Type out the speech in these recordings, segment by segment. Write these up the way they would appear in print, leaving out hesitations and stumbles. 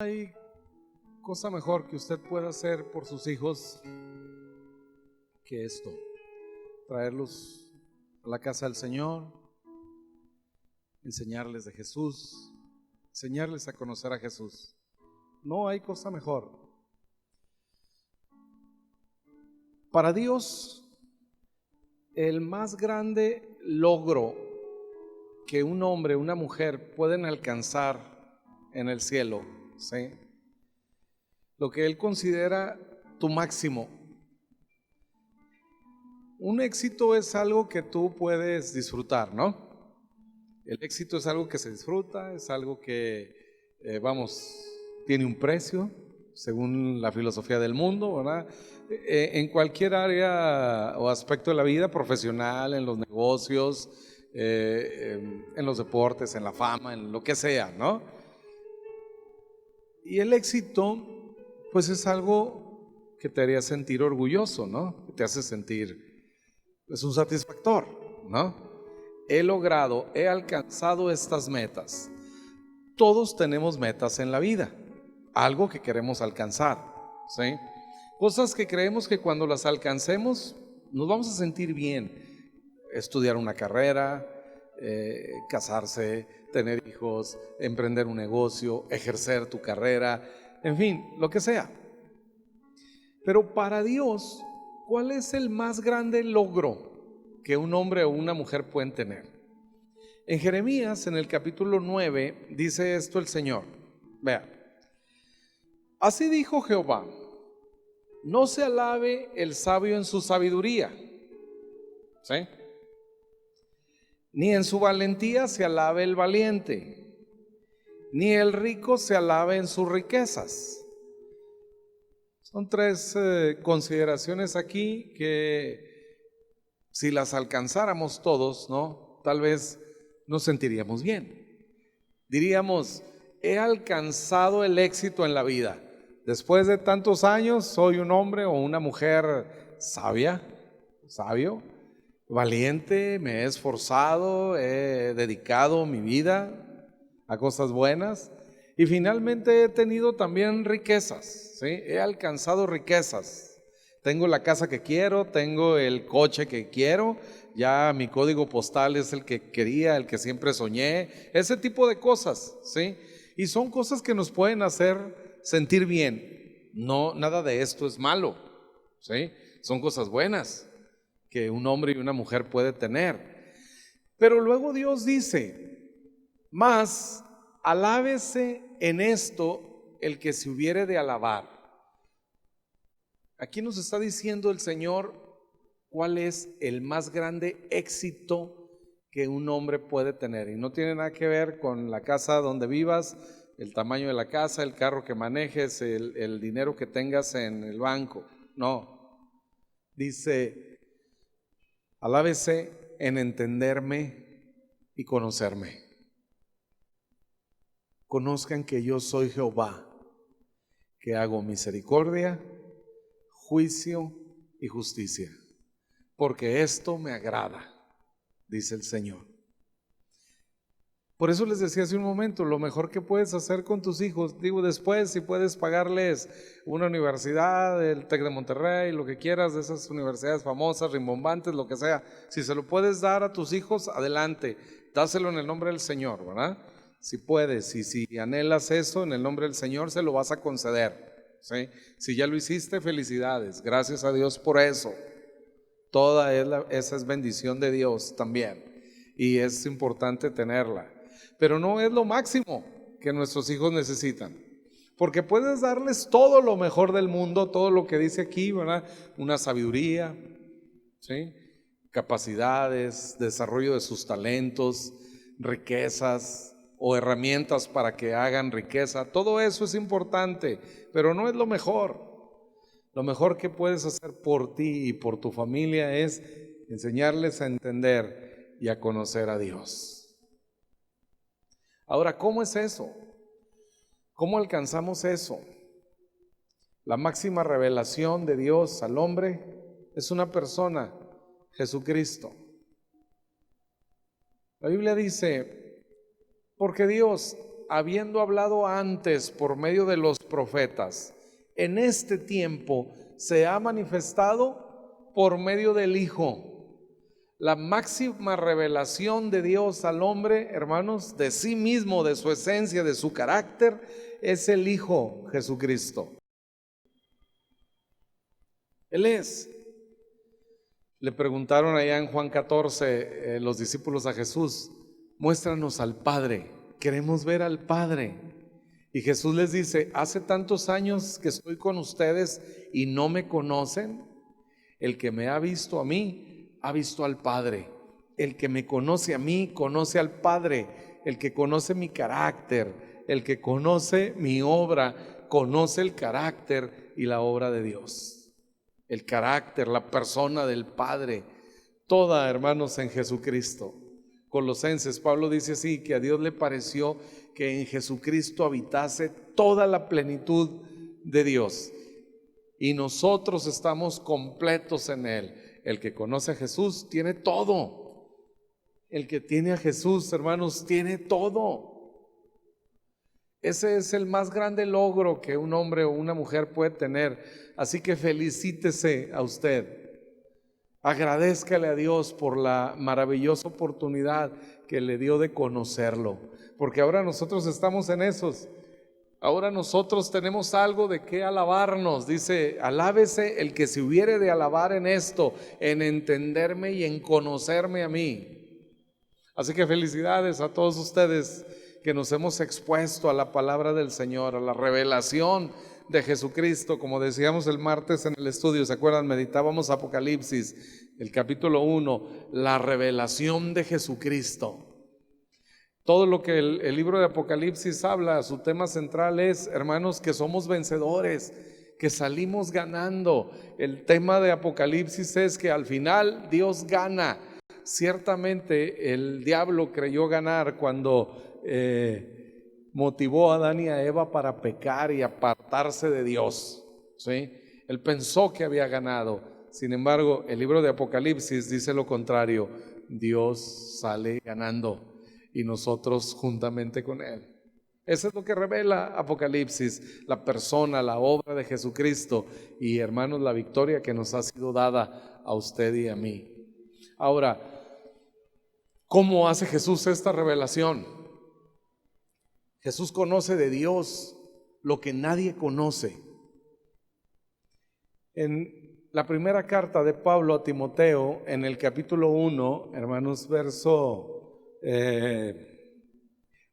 Hay cosa mejor que usted pueda hacer por sus hijos que esto: traerlos a la casa del Señor, enseñarles de Jesús, enseñarles a conocer a Jesús. No hay cosa mejor. Para Dios, el más grande logro que un hombre o una mujer pueden alcanzar en el cielo, ¿sí?, lo que Él considera tu máximo. Un éxito es algo que tú puedes disfrutar, ¿no? El éxito es algo que se disfruta, es algo que, tiene un precio, según la filosofía del mundo, ¿verdad? En cualquier área o aspecto de la vida profesional, en los negocios, en los deportes, en la fama, en lo que sea, ¿no? Y el éxito, pues es algo que te haría sentir orgulloso, ¿no? Que te hace sentir, es un satisfactor, ¿no? He logrado, he alcanzado estas metas. Todos tenemos metas en la vida, algo que queremos alcanzar, ¿sí? Cosas que creemos que cuando las alcancemos nos vamos a sentir bien. Estudiar una carrera, casarse, tener hijos, emprender un negocio, ejercer tu carrera, en fin, lo que sea. Pero para Dios, ¿cuál es el más grande logro que un hombre o una mujer pueden tener? En Jeremías, en el capítulo 9, dice esto el Señor. Vea: así dijo Jehová: no se alabe el sabio en su sabiduría, ¿sí?, ni en su valentía se alabe el valiente, ni el rico se alabe en sus riquezas. Son tres consideraciones aquí que, si las alcanzáramos todos, ¿no?, tal vez nos sentiríamos bien. Diríamos: he alcanzado el éxito en la vida. Después de tantos años soy un hombre o una mujer sabio, valiente, me he esforzado, he dedicado mi vida a cosas buenas y finalmente he tenido también riquezas, ¿sí? He alcanzado riquezas. Tengo la casa que quiero, tengo el coche que quiero, ya mi código postal es el que quería, el que siempre soñé, ese tipo de cosas, ¿sí? Y son cosas que nos pueden hacer sentir bien. No, nada de esto es malo, ¿sí? Son cosas buenas que un hombre y una mujer puede tener. Pero luego Dios dice: mas alábese en esto el que se hubiere de alabar. Aquí nos está diciendo el Señor cuál es el más grande éxito que un hombre puede tener. Y no tiene nada que ver con la casa donde vivas, el tamaño de la casa, el carro que manejes, el dinero que tengas en el banco. No. Dice: alábese en entenderme y conocerme. Conozcan que yo soy Jehová, que hago misericordia, juicio y justicia, porque esto me agrada, dice el Señor. Por eso les decía hace un momento, lo mejor que puedes hacer con tus hijos, digo, después si puedes pagarles una universidad, el TEC de Monterrey, lo que quieras, de esas universidades famosas, rimbombantes, lo que sea, si se lo puedes dar a tus hijos, adelante, dáselo en el nombre del Señor, ¿verdad? Si puedes, y si anhelas eso en el nombre del Señor, se lo vas a conceder, ¿sí? Si ya lo hiciste, felicidades, gracias a Dios por eso. Esa es bendición de Dios también, y es importante tenerla. Pero no es lo máximo que nuestros hijos necesitan, porque puedes darles todo lo mejor del mundo, todo lo que dice aquí, ¿verdad? Una sabiduría, ¿sí?, capacidades, desarrollo de sus talentos, riquezas o herramientas para que hagan riqueza. Todo eso es importante, pero no es lo mejor. Lo mejor que puedes hacer por ti y por tu familia es enseñarles a entender y a conocer a Dios. Ahora, ¿cómo es eso? ¿Cómo alcanzamos eso? La máxima revelación de Dios al hombre es una persona, Jesucristo. La Biblia dice: porque Dios habiendo hablado antes por medio de los profetas, en este tiempo se ha manifestado por medio del Hijo. La máxima revelación de Dios al hombre, hermanos, de sí mismo, de su esencia, de su carácter, es el Hijo Jesucristo. Él es. Le preguntaron allá en Juan 14 los discípulos a Jesús: muéstranos al Padre, queremos ver al Padre. Y Jesús les dice: hace tantos años que estoy con ustedes y no me conocen. El que me ha visto a mí, ha visto al Padre. El que me conoce a mí, conoce al Padre. El que conoce mi carácter, el que conoce mi obra, conoce el carácter y la obra de Dios. El carácter, la persona del Padre, toda, hermanos, en Jesucristo. Colosenses, Pablo dice así, que a Dios le pareció que en Jesucristo habitase toda la plenitud de Dios, y nosotros estamos completos en Él. El que conoce a Jesús tiene todo. El que tiene a Jesús, hermanos, tiene todo. Ese es el más grande logro que un hombre o una mujer puede tener. Así que felicítese a usted. Agradézcale a Dios por la maravillosa oportunidad que le dio de conocerlo, porque ahora nosotros estamos en esos. Ahora nosotros tenemos algo de qué alabarnos. Dice: alábese el que se hubiere de alabar en esto, en entenderme y en conocerme a mí. Así que felicidades a todos ustedes que nos hemos expuesto a la palabra del Señor, a la revelación de Jesucristo. Como decíamos el martes en el estudio, ¿se acuerdan? Meditábamos Apocalipsis, el capítulo 1, la revelación de Jesucristo. Todo lo que el libro de Apocalipsis habla, su tema central es, hermanos, que somos vencedores, que salimos ganando. El tema de Apocalipsis es que al final Dios gana. Ciertamente el diablo creyó ganar cuando motivó a Adán y a Eva para pecar y apartarse de Dios, ¿sí? Él pensó que había ganado. Sin embargo, el libro de Apocalipsis dice lo contrario: Dios sale ganando y nosotros juntamente con Él. Eso es lo que revela Apocalipsis, la persona, la obra de Jesucristo y, hermanos, la victoria que nos ha sido dada a usted y a mí. Ahora, ¿cómo hace Jesús esta revelación? Jesús conoce de Dios lo que nadie conoce. En la primera carta de Pablo a Timoteo, en el capítulo 1, hermanos, verso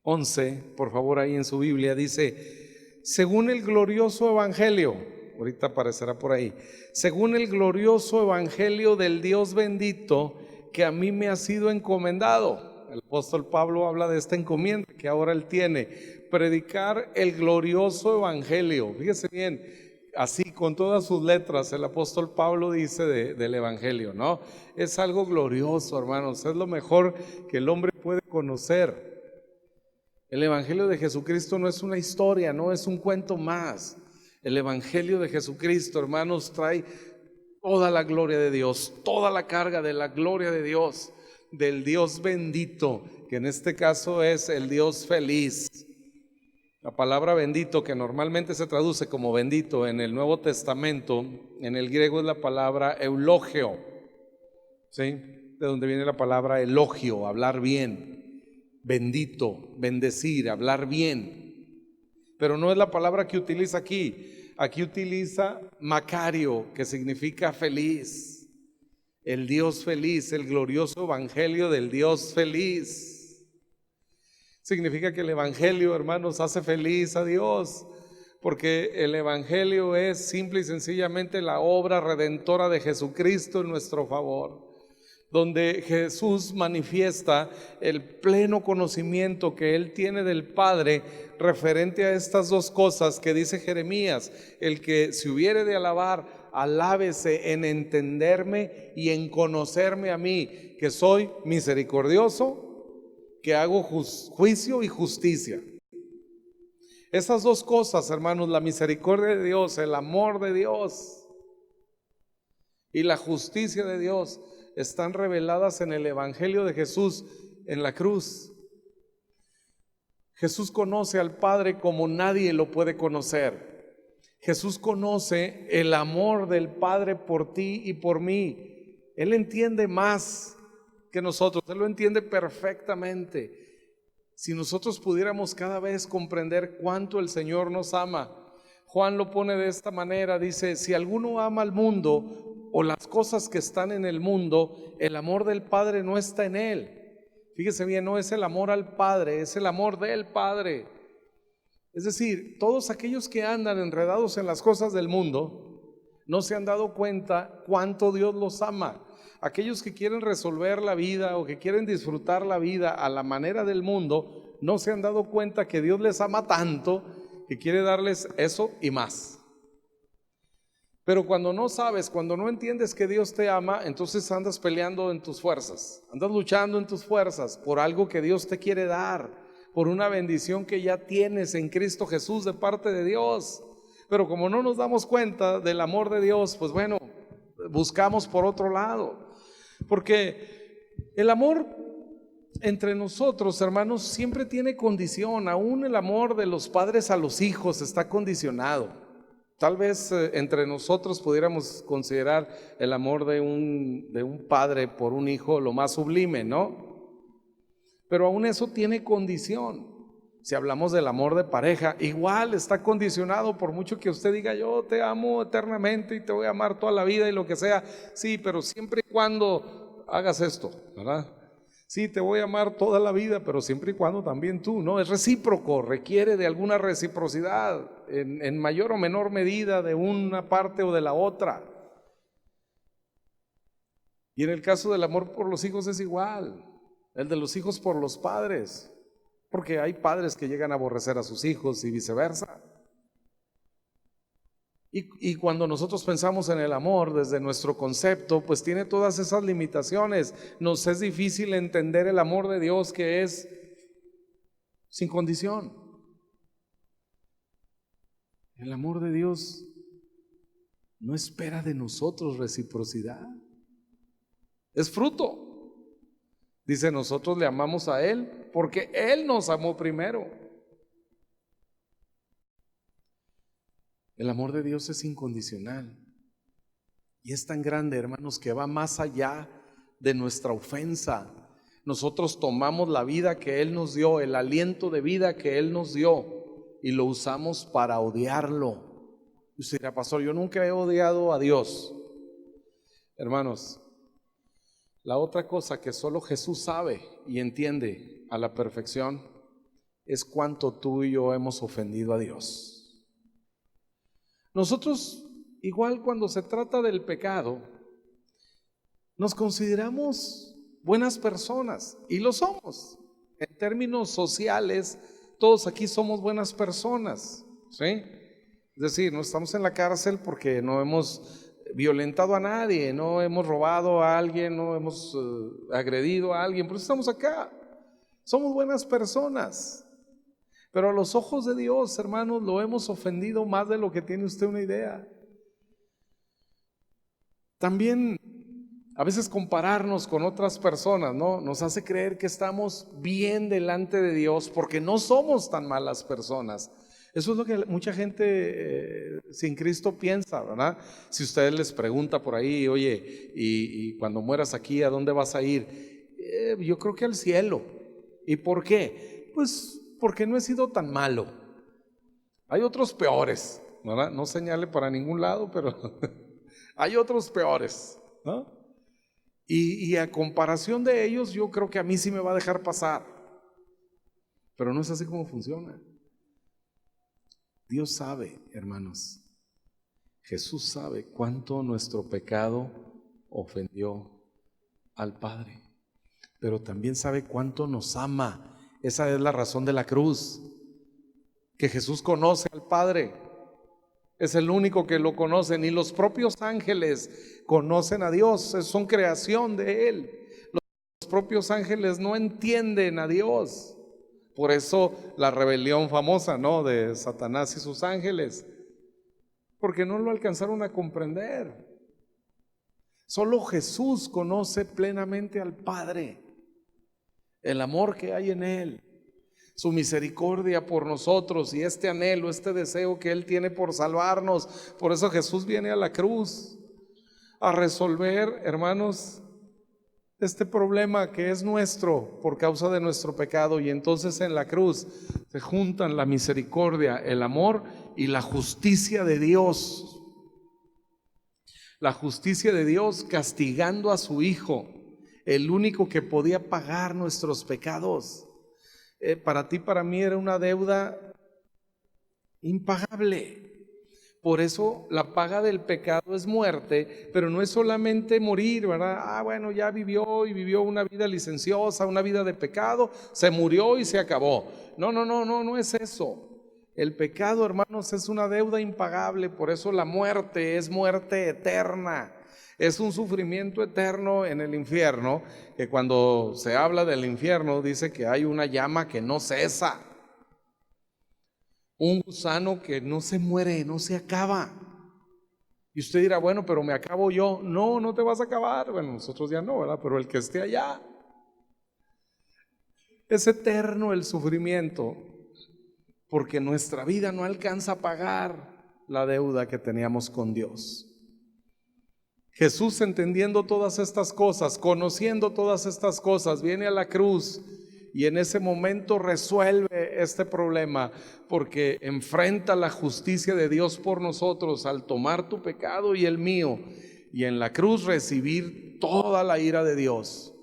11, por favor, ahí en su Biblia, dice: según el glorioso evangelio, ahorita aparecerá por ahí, según el glorioso evangelio del Dios bendito que a mí me ha sido encomendado. El apóstol Pablo habla de esta encomienda que ahora él tiene: predicar el glorioso evangelio. Fíjese bien, así con todas sus letras el apóstol Pablo dice del evangelio, ¿no? Es algo glorioso, hermanos, es lo mejor que el hombre puede conocer. El evangelio de Jesucristo no es una historia, no es un cuento más. El evangelio de Jesucristo, hermanos, trae toda la gloria de Dios, toda la carga de la gloria de Dios, del Dios bendito, que en este caso es el Dios feliz. La palabra bendito, que normalmente se traduce como bendito en el Nuevo Testamento, en el griego es la palabra eulogio, ¿sí? De donde viene la palabra elogio, hablar bien, bendito, bendecir, hablar bien. Pero no es la palabra que utiliza aquí. Aquí utiliza Macario, que significa feliz. El Dios feliz, el glorioso evangelio del Dios feliz. Significa que el evangelio, hermanos, hace feliz a Dios, porque el evangelio es simple y sencillamente la obra redentora de Jesucristo en nuestro favor, donde Jesús manifiesta el pleno conocimiento que Él tiene del Padre referente a estas dos cosas que dice Jeremías: el que se hubiere de alabar, alábese en entenderme y en conocerme a mí, que soy misericordioso, que hago juicio y justicia. Esas dos cosas, hermanos, la misericordia de Dios, el amor de Dios y la justicia de Dios, están reveladas en el evangelio de Jesús en la cruz. Jesús conoce al Padre como nadie lo puede conocer. Jesús conoce el amor del Padre por ti y por mí. Él entiende más que nosotros, Él lo entiende perfectamente. Si nosotros pudiéramos cada vez comprender cuánto el Señor nos ama. Juan lo pone de esta manera, dice: si alguno ama al mundo o las cosas que están en el mundo, el amor del Padre no está en él. Fíjese bien, no es el amor al Padre, es el amor del Padre. Es decir, todos aquellos que andan enredados en las cosas del mundo no se han dado cuenta cuánto Dios los ama. Aquellos que quieren resolver la vida o que quieren disfrutar la vida a la manera del mundo, no se han dado cuenta que Dios les ama tanto que quiere darles eso y más. Pero cuando no sabes, cuando no entiendes que Dios te ama, entonces andas peleando en tus fuerzas, andas luchando en tus fuerzas por algo que Dios te quiere dar, por una bendición que ya tienes en Cristo Jesús de parte de Dios. Pero como no nos damos cuenta del amor de Dios, pues bueno, buscamos por otro lado. Porque el amor entre nosotros, hermanos, siempre tiene condición. Aún el amor de los padres a los hijos está condicionado. Tal vez entre nosotros pudiéramos considerar el amor de un padre por un hijo lo más sublime, ¿no? Pero aún eso tiene condición. Si hablamos del amor de pareja, igual está condicionado. Por mucho que usted diga: yo te amo eternamente y te voy a amar toda la vida y lo que sea. Sí, pero siempre y cuando hagas esto, ¿verdad? Sí, te voy a amar toda la vida, pero siempre y cuando también tú, ¿no? Es recíproco, requiere de alguna reciprocidad, en mayor o menor medida, de una parte o de la otra. Y en el caso del amor por los hijos es igual, el de los hijos por los padres, porque hay padres que llegan a aborrecer a sus hijos y viceversa. Y cuando nosotros pensamos en el amor desde nuestro concepto, pues tiene todas esas limitaciones. Nos es difícil entender el amor de Dios, que es sin condición. El amor de Dios no espera de nosotros reciprocidad, es fruto. Dice: nosotros le amamos a Él porque Él nos amó primero. El amor de Dios es incondicional y es tan grande, hermanos, que va más allá de nuestra ofensa. Nosotros tomamos la vida que Él nos dio, el aliento de vida que Él nos dio, y lo usamos para odiarlo. Y usted dirá: pastor, yo nunca he odiado a Dios. Hermanos, la otra cosa que solo Jesús sabe y entiende a la perfección es cuánto tú y yo hemos ofendido a Dios. Nosotros, igual cuando se trata del pecado, nos consideramos buenas personas, y lo somos. En términos sociales, todos aquí somos buenas personas, ¿sí? Es decir, no estamos en la cárcel porque no hemos violentado a nadie, no hemos robado a alguien, no hemos agredido a alguien, pero estamos acá. Somos buenas personas. Pero a los ojos de Dios, hermanos, lo hemos ofendido más de lo que tiene usted una idea. También a veces compararnos con otras personas, ¿no?, nos hace creer que estamos bien delante de Dios porque no somos tan malas personas. Eso es lo que mucha gente sin Cristo piensa, ¿verdad? Si usted les pregunta por ahí: oye, y cuando mueras aquí, ¿a dónde vas a ir? Yo creo que al cielo. ¿Y por qué? Pues porque no he sido tan malo. Hay otros peores, ¿verdad? No señale para ningún lado, pero hay otros peores, ¿no? Y a comparación de ellos, yo creo que a mí sí me va a dejar pasar. Pero no es así como funciona. Dios sabe, hermanos, Jesús sabe cuánto nuestro pecado ofendió al Padre, pero también sabe cuánto nos ama. Esa es la razón de la cruz, que Jesús conoce al Padre, es el único que lo conoce. Ni los propios ángeles conocen a Dios, son creación de Él. Los propios ángeles no entienden a Dios. Por eso la rebelión famosa, ¿no?, de Satanás y sus ángeles, porque no lo alcanzaron a comprender. Solo Jesús conoce plenamente al Padre, el amor que hay en Él. su misericordia por nosotros y este anhelo, este deseo que Él tiene por salvarnos. Por eso Jesús viene a la cruz a resolver, hermanos, este problema que es nuestro por causa de nuestro pecado. Y entonces en la cruz se juntan la misericordia, el amor y la justicia de Dios. La justicia de Dios castigando a su Hijo, el único que podía pagar nuestros pecados. Para ti, para mí era una deuda impagable. Por eso la paga del pecado es muerte, pero no es solamente morir, ¿verdad? Bueno, ya vivió y vivió una vida licenciosa, una vida de pecado, se murió y se acabó. No es eso. El pecado, hermanos, es una deuda impagable, por eso la muerte es muerte eterna. Es un sufrimiento eterno en el infierno, que cuando se habla del infierno dice que hay una llama que no cesa. Un gusano que no se muere, no se acaba. Y usted dirá, bueno, pero me acabo yo. No te vas a acabar. Bueno, nosotros ya no, ¿verdad? Pero el que esté allá. Es eterno el sufrimiento, porque nuestra vida no alcanza a pagar la deuda que teníamos con Dios. Jesús, entendiendo todas estas cosas, conociendo todas estas cosas, viene a la cruz y en ese momento resuelve este problema, porque enfrenta la justicia de Dios por nosotros al tomar tu pecado y el mío, y en la cruz recibir toda la ira de Dios.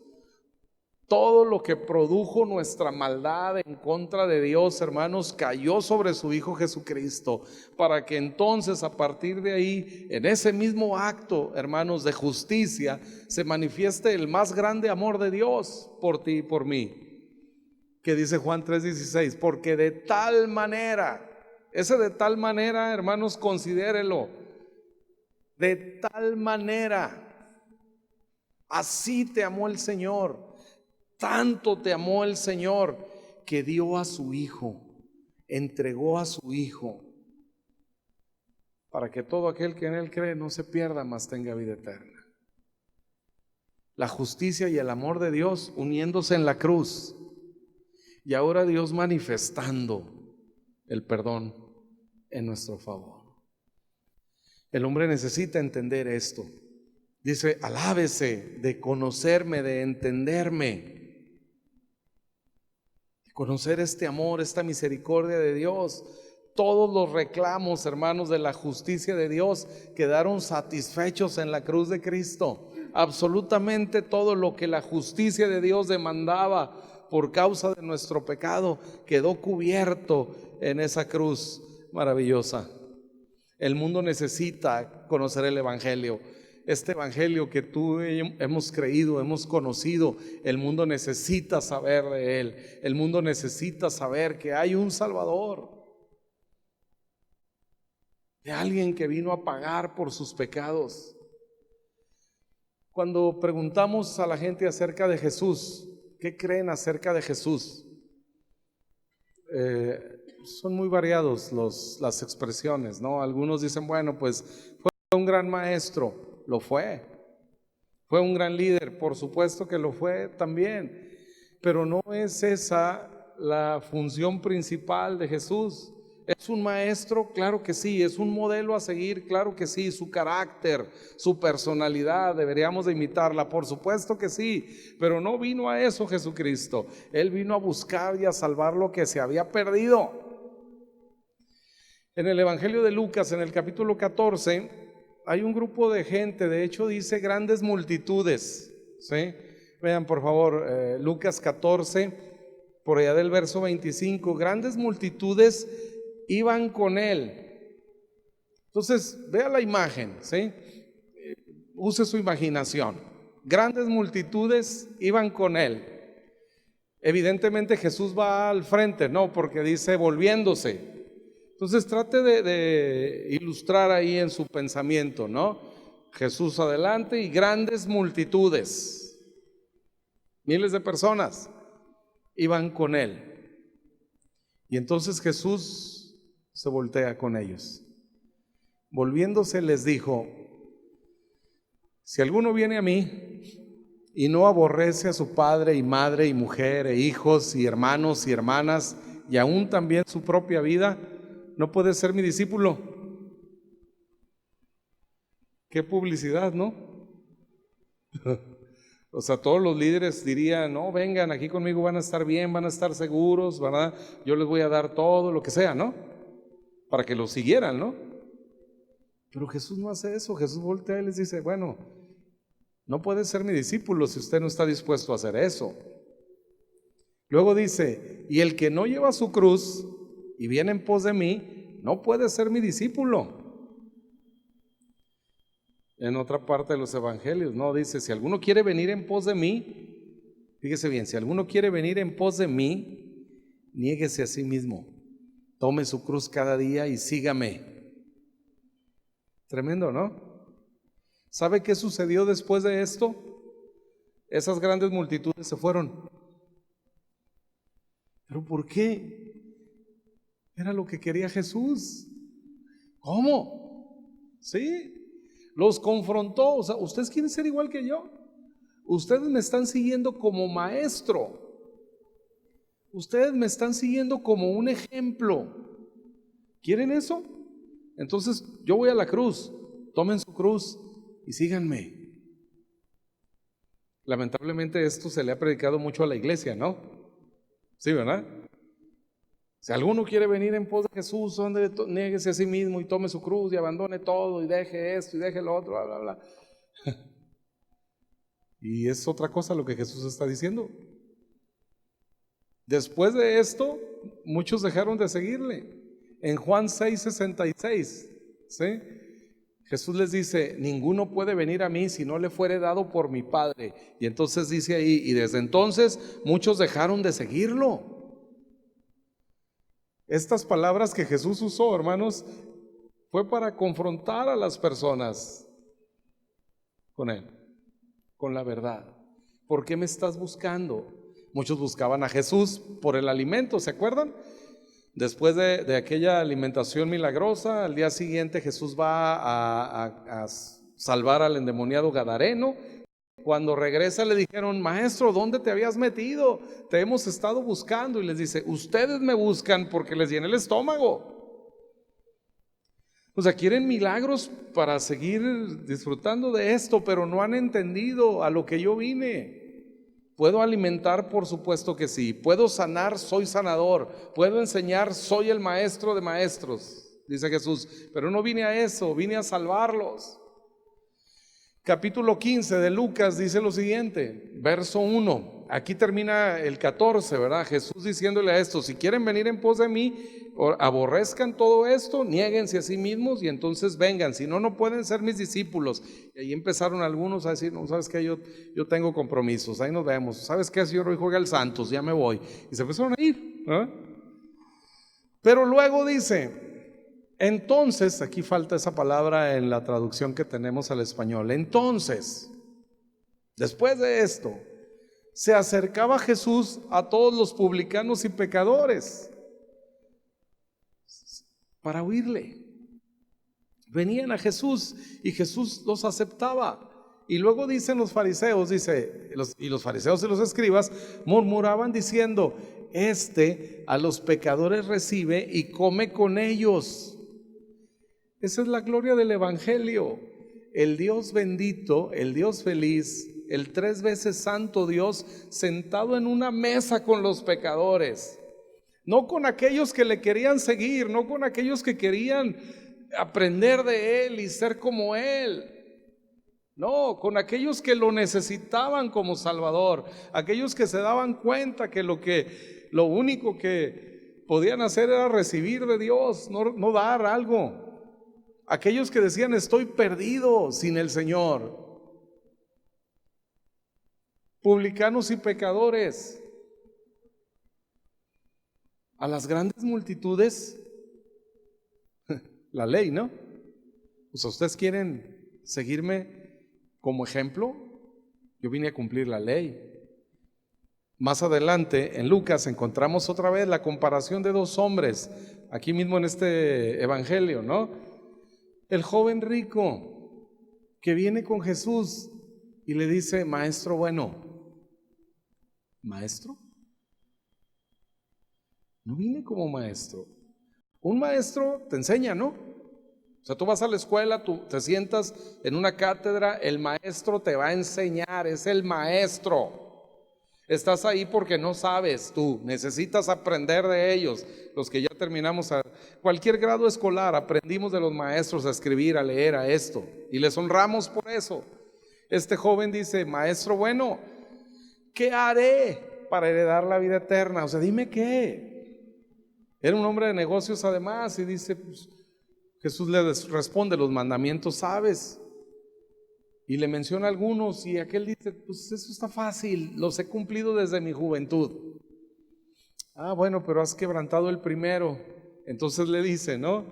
Todo lo que produjo nuestra maldad en contra de Dios, hermanos, cayó sobre su Hijo Jesucristo, para que entonces a partir de ahí, en ese mismo acto, hermanos, de justicia, se manifieste el más grande amor de Dios por ti y por mí. Que dice Juan 3:16, porque de tal manera, ese de tal manera, hermanos, considérelo, de tal manera, así te amó el Señor, tanto te amó el Señor, que dio a su Hijo, entregó a su Hijo, para que todo aquel que en Él cree no se pierda, mas tenga vida eterna. La justicia y el amor de Dios uniéndose en la cruz. Y ahora Dios manifestando el perdón en nuestro favor. El hombre necesita entender esto. Dice, alábese de conocerme, de entenderme, de conocer este amor, esta misericordia de Dios. Todos los reclamos, hermanos, de la justicia de Dios quedaron satisfechos en la cruz de Cristo. Absolutamente todo lo que la justicia de Dios demandaba por causa de nuestro pecado quedó cubierto en esa cruz maravillosa. El mundo necesita conocer el Evangelio. Este Evangelio que tú y yo hemos creído, hemos conocido, el mundo necesita saber de él. El mundo necesita saber que hay un Salvador, de alguien que vino a pagar por sus pecados. Cuando preguntamos a la gente acerca de Jesús, ¿qué creen acerca de Jesús? Son muy variados las expresiones, ¿no? Algunos dicen, bueno, pues fue un gran maestro, lo fue. Fue un gran líder, por supuesto que lo fue también. Pero no es esa la función principal de Jesús. ¿Es un maestro? Claro que sí. ¿Es un modelo a seguir? Claro que sí. Su carácter, su personalidad, deberíamos de imitarla, por supuesto que sí. Pero no vino a eso Jesucristo. Él vino a buscar y a salvar lo que se había perdido. En el Evangelio de Lucas, en el capítulo 14, hay un grupo de gente, de hecho dice grandes multitudes, ¿sí? Vean por favor, Lucas 14, por allá del verso 25, grandes multitudes iban con él. Entonces, vea la imagen, ¿sí? Use su imaginación. Grandes multitudes iban con él. Evidentemente Jesús va al frente, ¿no? Porque dice volviéndose. Entonces trate de ilustrar ahí en su pensamiento, ¿no? Jesús adelante y grandes multitudes, miles de personas iban con él. Y entonces Jesús se voltea con ellos. Volviéndose les dijo, si alguno viene a mí y no aborrece a su padre y madre y mujer e hijos y hermanos y hermanas y aún también su propia vida, no puede ser mi discípulo. Qué publicidad, ¿no? O sea, todos los líderes dirían, no, vengan aquí conmigo, van a estar bien, van a estar seguros, ¿verdad? Yo les voy a dar todo, lo que sea, ¿no? Para que lo siguieran, ¿no? Pero Jesús no hace eso. Jesús voltea y les dice, bueno, no puede ser mi discípulo si usted no está dispuesto a hacer eso. Luego dice, y el que no lleva su cruz y viene en pos de mí, no puede ser mi discípulo. En otra parte de los evangelios, no, dice, si alguno quiere venir en pos de mí, fíjese bien, si alguno quiere venir en pos de mí, niéguese a sí mismo, tome su cruz cada día y sígame. Tremendo, ¿no? ¿Sabe qué sucedió después de esto? Esas grandes multitudes se fueron. ¿Pero por qué? Era lo que quería Jesús. ¿Cómo? ¿Sí? Los confrontó. O sea, ¿ustedes quieren ser igual que yo? Ustedes me están siguiendo como maestro. Ustedes me están siguiendo como un ejemplo. ¿Quieren eso? Entonces yo voy a la cruz. Tomen su cruz y síganme. Lamentablemente esto se le ha predicado mucho a la iglesia, ¿no? Sí, ¿verdad? Si alguno quiere venir en pos de Jesús, niéguese a sí mismo y tome su cruz y abandone todo y deje esto y deje lo otro, bla, bla, bla. Y es otra cosa lo que Jesús está diciendo. Después de esto, muchos dejaron de seguirle. En Juan 6:66, ¿sí? Jesús les dice, ninguno puede venir a mí si no le fuere dado por mi Padre. Y entonces dice ahí, y desde entonces muchos dejaron de seguirlo. Estas palabras que Jesús usó, hermanos, fue para confrontar a las personas con Él, con la verdad. ¿Por qué me estás buscando? Muchos buscaban a Jesús por el alimento, ¿se acuerdan? Después de aquella alimentación milagrosa, al día siguiente Jesús va a salvar al endemoniado gadareno. Cuando regresa le dijeron, maestro, ¿dónde te habías metido? Te hemos estado buscando. Y les dice, ustedes me buscan porque les llené el estómago. O sea, quieren milagros para seguir disfrutando de esto, pero no han entendido a lo que yo vine. ¿Puedo alimentar? Por supuesto que sí. ¿Puedo sanar? Soy sanador. ¿Puedo enseñar? Soy el maestro de maestros, dice Jesús. Pero no vine a eso, vine a salvarlos. Capítulo 15 de Lucas dice lo siguiente, verso 1. Aquí termina el 14, ¿verdad? Jesús diciéndole a estos, si quieren venir en pos de mí, aborrezcan todo esto, niéguense a sí mismos y entonces vengan, si no, no pueden ser mis discípulos. Y ahí empezaron algunos a decir, no, ¿sabes qué? Yo tengo compromisos, ahí nos vemos. ¿Sabes qué? Señor, hoy juega el Santos, ya me voy. Y se empezaron a ir, ¿eh? Pero luego dice, entonces, aquí falta esa palabra en la traducción que tenemos al español. Entonces, después de esto, se acercaba Jesús a todos los publicanos y pecadores para oírle. Venían a Jesús y Jesús los aceptaba. Y luego dicen los fariseos, y los fariseos y los escribas murmuraban diciendo, a los pecadores recibe y come con ellos. Esa es la gloria del evangelio. El Dios bendito, el Dios feliz, el 3 veces santo Dios sentado en una mesa con los pecadores, no con aquellos que le querían seguir, no con aquellos que querían aprender de Él y ser como Él, no, con aquellos que lo necesitaban como Salvador, aquellos que se daban cuenta que lo único que podían hacer era recibir de Dios, no dar algo. Aquellos que decían, estoy perdido sin el Señor. Publicanos y pecadores. A las grandes multitudes, la ley, ¿no? Pues ustedes quieren seguirme como ejemplo. Yo vine a cumplir la ley. Más adelante en Lucas encontramos otra vez la comparación de 2 hombres, aquí mismo en este evangelio, ¿no? El joven rico que viene con Jesús y le dice, maestro bueno. ¿Maestro? No vine como maestro. Un maestro te enseña, ¿no? O sea, tú vas a la escuela, tú te sientas en una cátedra, el maestro te va a enseñar, es el maestro. Estás ahí porque no sabes tú, necesitas aprender de ellos. Los que ya terminamos cualquier grado escolar, aprendimos de los maestros a escribir, a leer, a esto, y les honramos por eso. Este joven dice, maestro bueno, ¿qué haré para heredar la vida eterna? O sea, dime qué. Era un hombre de negocios además, y dice, pues, Jesús le responde, los mandamientos sabes. Y le menciona algunos, y aquel dice, pues eso está fácil, los he cumplido desde mi juventud. Ah, bueno, pero has quebrantado el primero. Entonces le dice, ¿no?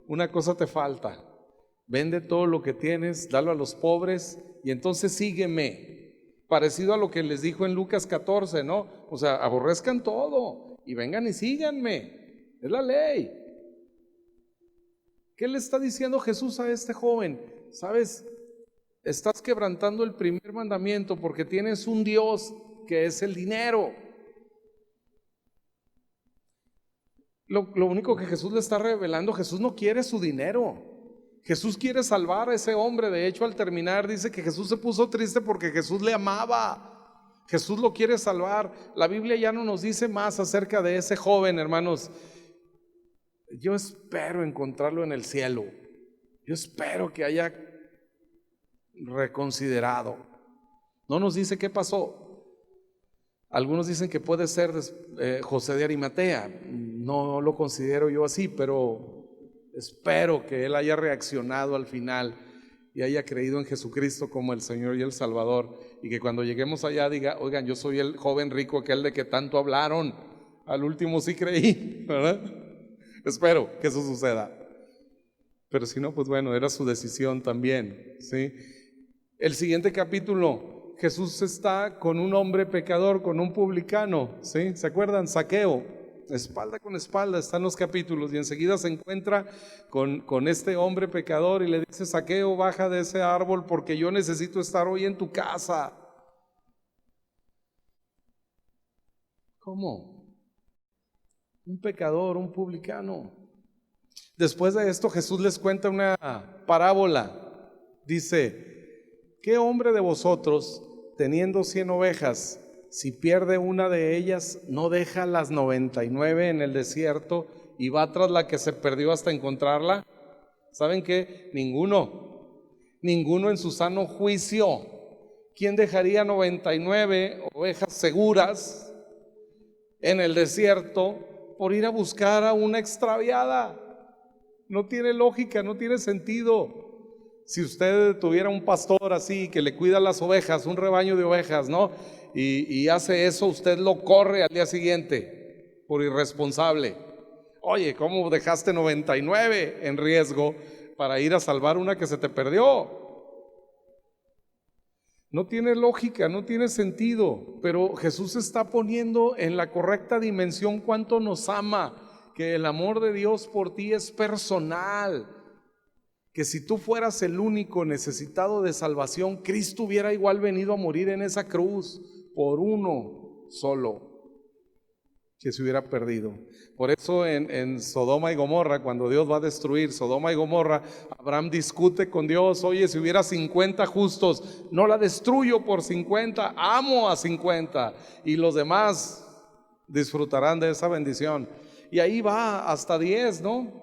Una cosa te falta, vende todo lo que tienes, dalo a los pobres, y entonces sígueme. Parecido a lo que les dijo en Lucas 14, ¿no? O sea, aborrezcan todo, y vengan y síganme, es la ley. ¿Qué le está diciendo Jesús a este joven? ¿Sabes? Estás quebrantando el primer mandamiento porque tienes un Dios que es el dinero. Lo único que Jesús le está revelando, Jesús no quiere su dinero. Jesús quiere salvar a ese hombre. De hecho, al terminar dice que Jesús se puso triste porque Jesús le amaba. Jesús lo quiere salvar. La Biblia ya no nos dice más acerca de ese joven, hermanos. Yo espero encontrarlo en el cielo. Yo espero que haya reconsiderado. No nos dice qué pasó. Algunos dicen que puede ser José de Arimatea. No lo considero yo así, pero espero que él haya reaccionado al final y haya creído en Jesucristo como el Señor y el Salvador, y que cuando lleguemos allá diga, oigan, yo soy el joven rico aquel de que tanto hablaron, al último sí creí, ¿verdad? Espero que eso suceda. Pero si no, pues bueno, era su decisión también, ¿sí? El siguiente capítulo, Jesús está con un hombre pecador, con un publicano, ¿sí? ¿Se acuerdan? Zaqueo, espalda con espalda están los capítulos, y enseguida se encuentra con este hombre pecador y le dice, Zaqueo, baja de ese árbol porque yo necesito estar hoy en tu casa. ¿Cómo? Un pecador, un publicano. Después de esto Jesús les cuenta una parábola. Dice, ¿qué hombre de vosotros, teniendo 100 ovejas, si pierde una de ellas, no deja las 99 en el desierto y va tras la que se perdió hasta encontrarla? ¿Saben qué? Ninguno en su sano juicio. ¿Quién dejaría 99 ovejas seguras en el desierto por ir a buscar a una extraviada? No tiene lógica, no tiene sentido. Si usted tuviera un pastor así que le cuida las ovejas, un rebaño de ovejas, ¿no? Y hace eso, usted lo corre al día siguiente por irresponsable. Oye, ¿cómo dejaste 99 en riesgo para ir a salvar una que se te perdió? No tiene lógica, no tiene sentido, pero Jesús está poniendo en la correcta dimensión cuánto nos ama, que el amor de Dios por ti es personal, que si tú fueras el único necesitado de salvación, Cristo hubiera igual venido a morir en esa cruz por uno solo que se hubiera perdido. Por eso en Sodoma y Gomorra, cuando Dios va a destruir Sodoma y Gomorra, Abraham discute con Dios, oye, si hubiera 50 justos, no la destruyo por 50, amo a 50, y los demás disfrutarán de esa bendición. Y ahí va hasta 10, ¿no?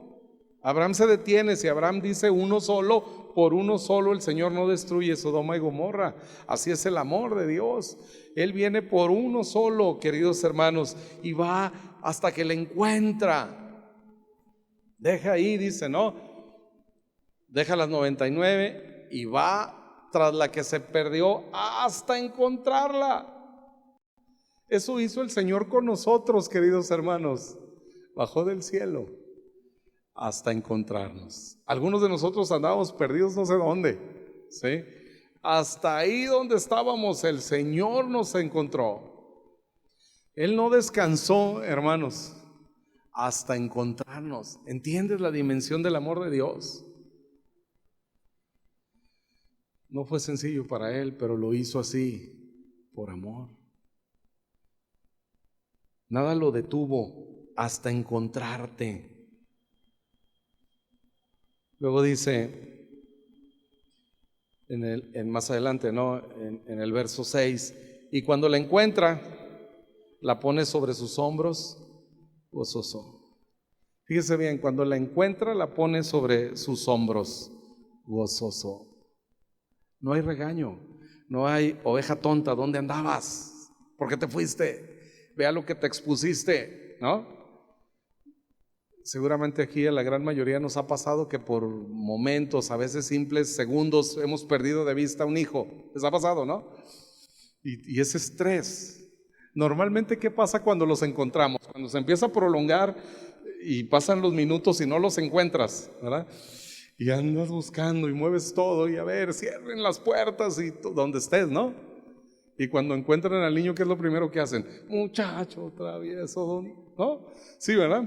Abraham se detiene, si Abraham dice uno solo, por uno solo el Señor no destruye Sodoma y Gomorra. Así es el amor de Dios. Él viene por uno solo, queridos hermanos, y va hasta que le encuentra. Deja ahí, dice, ¿no? Deja las 99 y va tras la que se perdió hasta encontrarla. Eso hizo el Señor con nosotros, queridos hermanos. Bajó del cielo hasta encontrarnos. Algunos de nosotros andábamos perdidos no sé dónde, ¿sí? Hasta ahí donde estábamos el Señor nos encontró. Él no descansó, hermanos, hasta encontrarnos. ¿Entiendes la dimensión del amor de Dios? No fue sencillo para él, pero lo hizo así, por amor. Nada lo detuvo hasta encontrarte. Luego dice, más adelante, ¿no? En el verso 6, y cuando la encuentra, la pone sobre sus hombros, gozoso. Fíjese bien, cuando la encuentra, la pone sobre sus hombros, gozoso. No hay regaño, no hay oveja tonta, ¿dónde andabas? ¿Por qué te fuiste? Vea lo que te expusiste, ¿no? Seguramente aquí a la gran mayoría nos ha pasado que por momentos, a veces simples segundos, hemos perdido de vista a un hijo. Les ha pasado, ¿no? Y ese estrés. Normalmente, ¿qué pasa cuando los encontramos? Cuando se empieza a prolongar y pasan los minutos y no los encuentras, ¿verdad? Y andas buscando y mueves todo y a ver, cierren las puertas y donde estés, ¿no? Y cuando encuentran al niño, ¿qué es lo primero que hacen? Muchacho travieso, ¿no? Sí, ¿verdad?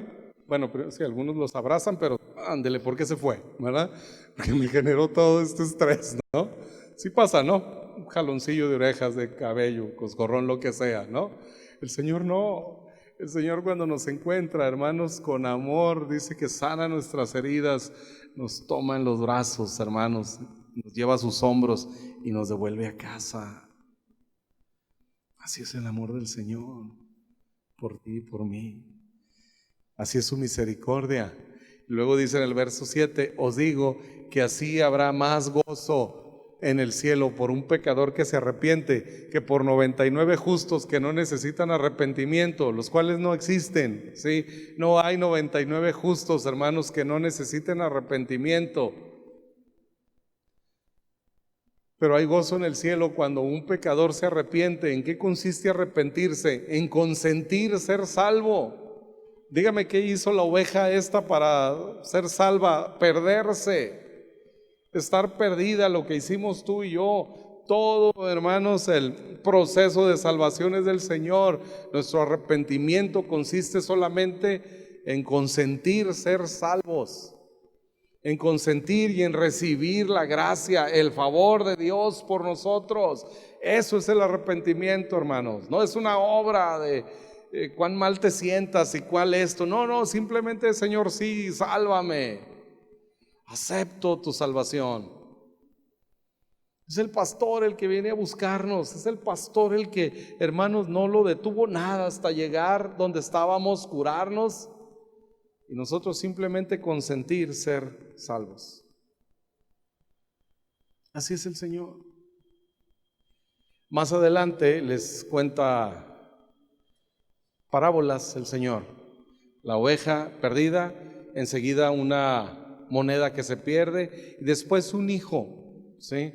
Bueno, sí, algunos los abrazan, pero ándele, ¿por qué se fue? ¿Verdad? Porque me generó todo este estrés, ¿no? Sí pasa, ¿no? Un jaloncillo de orejas, de cabello, coscorrón, lo que sea, ¿no? El Señor no. El Señor cuando nos encuentra, hermanos, con amor, dice que sana nuestras heridas, nos toma en los brazos, hermanos, nos lleva a sus hombros y nos devuelve a casa. Así es el amor del Señor, por ti y por mí. Así es su misericordia. Luego dice en el verso 7, os digo que así habrá más gozo en el cielo por un pecador que se arrepiente que por 99 justos que no necesitan arrepentimiento, los cuales no existen, ¿sí? No hay 99 justos, hermanos, que no necesiten arrepentimiento. Pero hay gozo en el cielo cuando un pecador se arrepiente. ¿En qué consiste arrepentirse? En consentir ser salvo. Dígame, ¿qué hizo la oveja esta para ser salva? Perderse, estar perdida, lo que hicimos tú y yo. Todo, hermanos, el proceso de salvación es del Señor. Nuestro arrepentimiento consiste solamente en consentir ser salvos, en consentir y en recibir la gracia, el favor de Dios por nosotros. Eso es el arrepentimiento, hermanos. No es una obra de cuán mal te sientas y cuál esto. No, simplemente, Señor, sí, sálvame. Acepto tu salvación. Es el pastor el que viene a buscarnos. Es el pastor el que, hermanos, no lo detuvo nada hasta llegar donde estábamos, curarnos. Y nosotros simplemente consentir ser salvos. Así es el Señor. Más adelante les cuenta parábolas el Señor. La oveja perdida, enseguida una moneda que se pierde y después un hijo, ¿sí?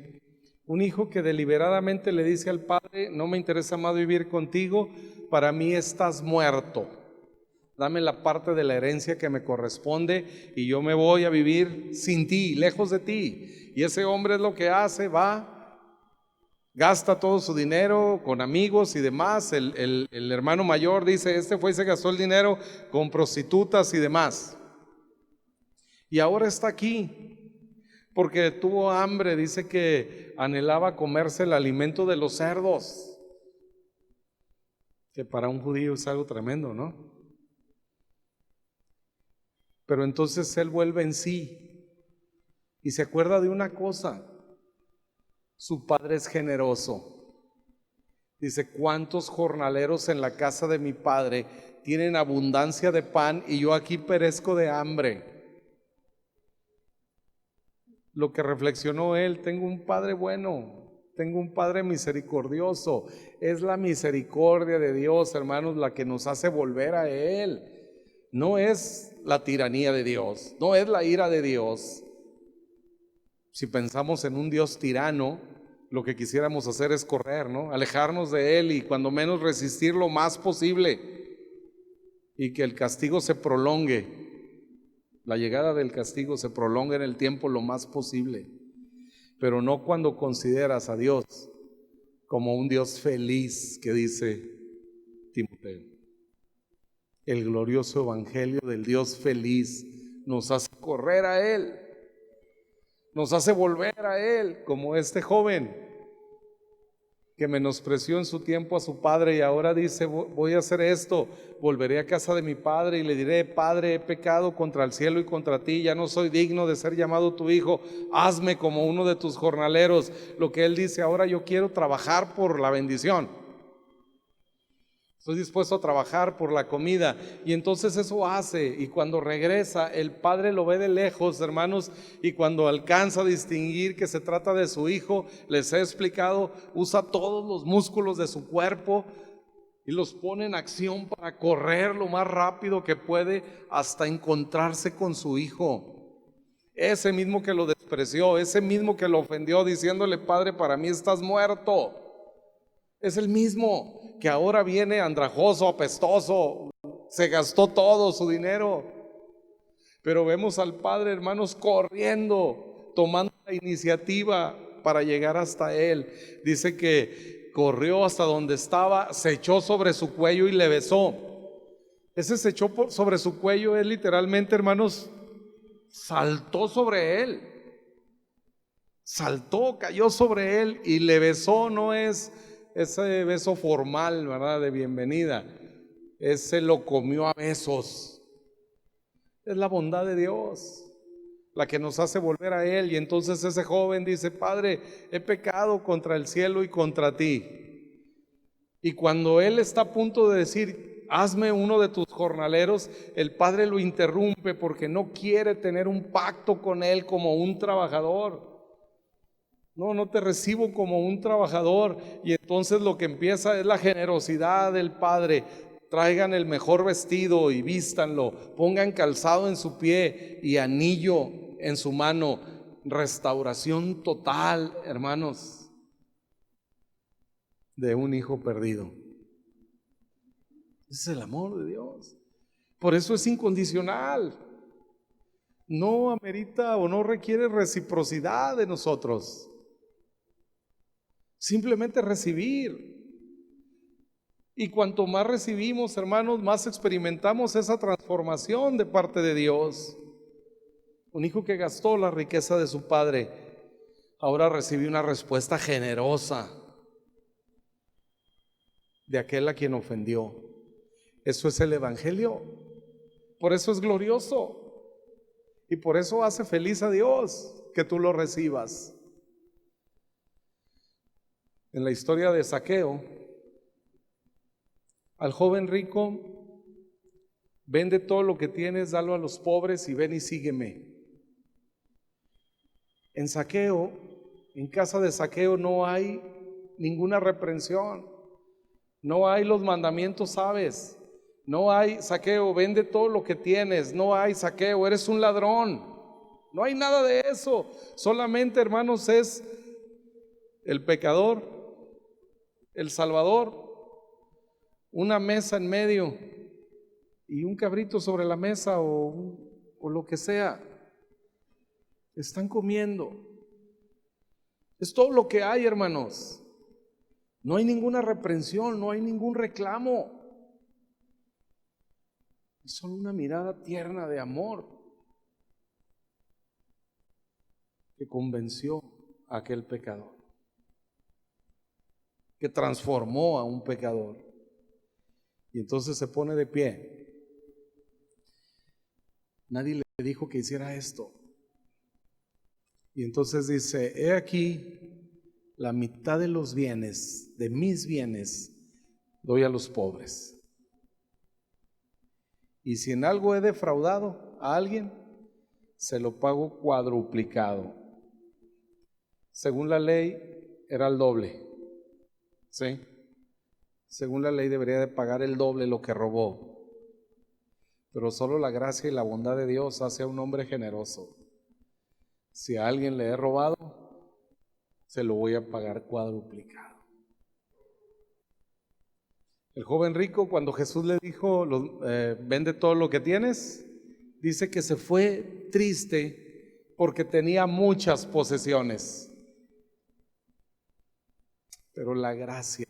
Un hijo que deliberadamente le dice al padre, no me interesa más vivir contigo, para mí estás muerto. Dame la parte de la herencia que me corresponde y yo me voy a vivir sin ti, lejos de ti. Y ese hombre es lo que hace, va, gasta todo su dinero con amigos y demás. El hermano mayor dice, este fue y se gastó el dinero con prostitutas y demás. Y ahora está aquí, porque tuvo hambre, dice que anhelaba comerse el alimento de los cerdos, que para un judío es algo tremendo, ¿no? Pero entonces él vuelve en sí y se acuerda de una cosa: su padre es generoso. Dice, ¿cuántos jornaleros en la casa de mi padre tienen abundancia de pan y yo aquí perezco de hambre? Lo que reflexionó él, tengo un padre bueno, tengo un padre misericordioso. Es la misericordia de Dios, hermanos, la que nos hace volver a él. No es la tiranía de Dios, no es la ira de Dios. Si pensamos en un Dios tirano, lo que quisiéramos hacer es correr, ¿no? Alejarnos de él y cuando menos resistir lo más posible y que el castigo se prolongue, la llegada del castigo se prolongue en el tiempo lo más posible, pero no cuando consideras a Dios como un Dios feliz, que dice Timoteo. El glorioso evangelio del Dios feliz nos hace correr a él. nos hace volver a Él, como este joven que menospreció en su tiempo a su padre y ahora dice: voy a hacer esto, volveré a casa de mi padre y le diré: Padre, he pecado contra el cielo y contra ti, ya no soy digno de ser llamado tu hijo, hazme como uno de tus jornaleros. Lo que él dice: ahora yo quiero trabajar por la bendición, estoy dispuesto a trabajar por la comida. Y entonces eso hace, y cuando regresa, el padre lo ve de lejos, hermanos, y cuando alcanza a distinguir que se trata de su hijo, les he explicado, usa todos los músculos de su cuerpo y los pone en acción para correr lo más rápido que puede hasta encontrarse con su hijo. Ese mismo que lo despreció, ese mismo que lo ofendió diciéndole: Padre, para mí estás muerto, es el mismo que ahora viene andrajoso, apestoso, se gastó todo su dinero. Pero vemos al padre, hermanos, corriendo, tomando la iniciativa para llegar hasta él. Dice que corrió hasta donde estaba, se echó sobre su cuello y le besó. Ese se echó sobre su cuello es literalmente, hermanos, saltó sobre él. Saltó, cayó sobre él y le besó. No es ese beso formal, ¿verdad?, de bienvenida. Ese lo comió a besos. Es la bondad de Dios la que nos hace volver a Él. Y entonces ese joven dice: Padre, he pecado contra el cielo y contra ti. Y cuando él está a punto de decir: hazme uno de tus jornaleros, el padre lo interrumpe porque no quiere tener un pacto con él como un trabajador. No te recibo como un trabajador. Y entonces lo que empieza es la generosidad del padre. Traigan el mejor vestido y vístanlo, pongan calzado en su pie y anillo en su mano. Restauración total, hermanos, de un hijo perdido. Ese es el amor de Dios. Por eso es incondicional. No amerita o no requiere reciprocidad de nosotros. Simplemente recibir. Y cuanto más recibimos, hermanos, más experimentamos esa transformación de parte de Dios. Un hijo que gastó la riqueza de su padre, ahora recibe una respuesta generosa de aquel a quien ofendió. Eso es el Evangelio. Por eso es glorioso. Y por eso hace feliz a Dios que tú lo recibas. En la historia de Zaqueo, al joven rico: vende todo lo que tienes, dalo a los pobres y ven y sígueme. En Zaqueo, en casa de Zaqueo, no hay ninguna reprensión, no hay los mandamientos, ¿sabes? No hay: Zaqueo, vende todo lo que tienes. No hay: Zaqueo, eres un ladrón. No hay nada de eso. Solamente, hermanos, es el pecador, el Salvador, una mesa en medio y un cabrito sobre la mesa o lo que sea. Están comiendo. Es todo lo que hay, hermanos. No hay ninguna reprensión, no hay ningún reclamo. Es solo una mirada tierna de amor que convenció a aquel pecador, que transformó a un pecador. Y entonces se pone de pie. Nadie le dijo que hiciera esto. Y entonces dice: he aquí, la mitad de los bienes, de mis bienes, doy a los pobres. Y si en algo he defraudado a alguien, se lo pago cuadruplicado. Según la ley, era el doble. ¿Sí? Según la ley debería de pagar el doble lo que robó. Pero solo la gracia y la bondad de Dios hace a un hombre generoso. Si a alguien le he robado, se lo voy a pagar cuadruplicado. El joven rico, cuando Jesús le dijo: vende todo lo que tienes, dice que se fue triste porque tenía muchas posesiones. Pero la gracia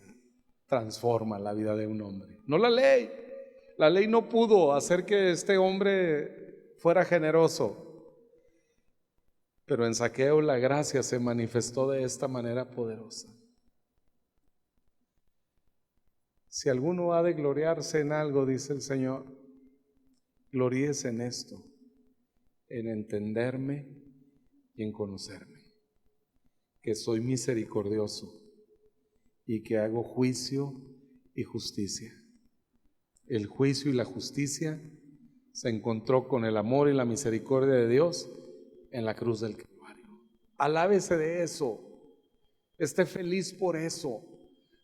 transforma la vida de un hombre, no la ley. La ley no pudo hacer que este hombre fuera generoso. Pero en Zaqueo la gracia se manifestó de esta manera poderosa. Si alguno ha de gloriarse en algo, dice el Señor, gloríese en esto, en entenderme y en conocerme, que soy misericordioso y que hago juicio y justicia. El juicio y la justicia se encontró con el amor y la misericordia de Dios en la cruz del Calvario. Alábese de eso, esté feliz por eso,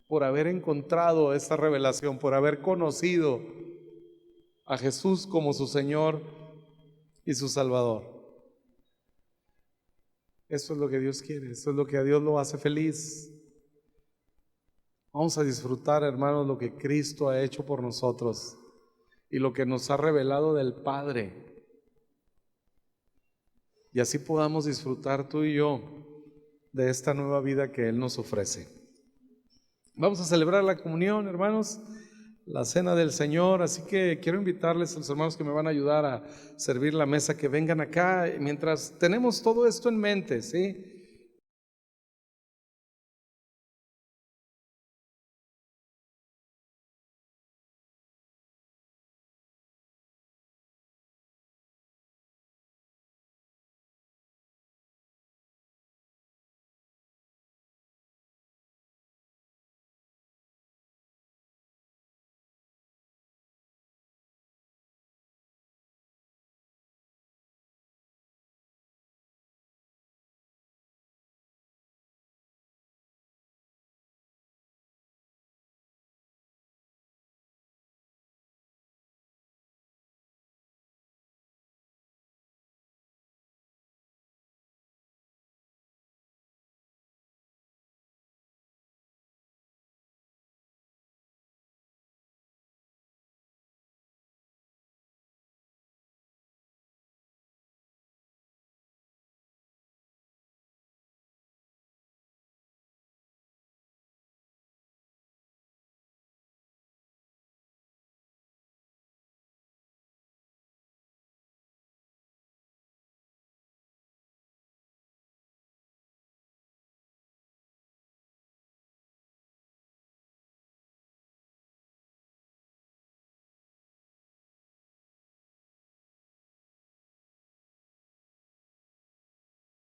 por haber encontrado esta revelación, por haber conocido a Jesús como su Señor y su Salvador. Eso es lo que Dios quiere, eso es lo que a Dios lo hace feliz. Vamos a disfrutar, hermanos, lo que Cristo ha hecho por nosotros y lo que nos ha revelado del Padre. Y así podamos disfrutar tú y yo de esta nueva vida que Él nos ofrece. Vamos a celebrar la comunión, hermanos, la cena del Señor, así que quiero invitarles a los hermanos que me van a ayudar a servir la mesa, que vengan acá mientras tenemos todo esto en mente, ¿sí?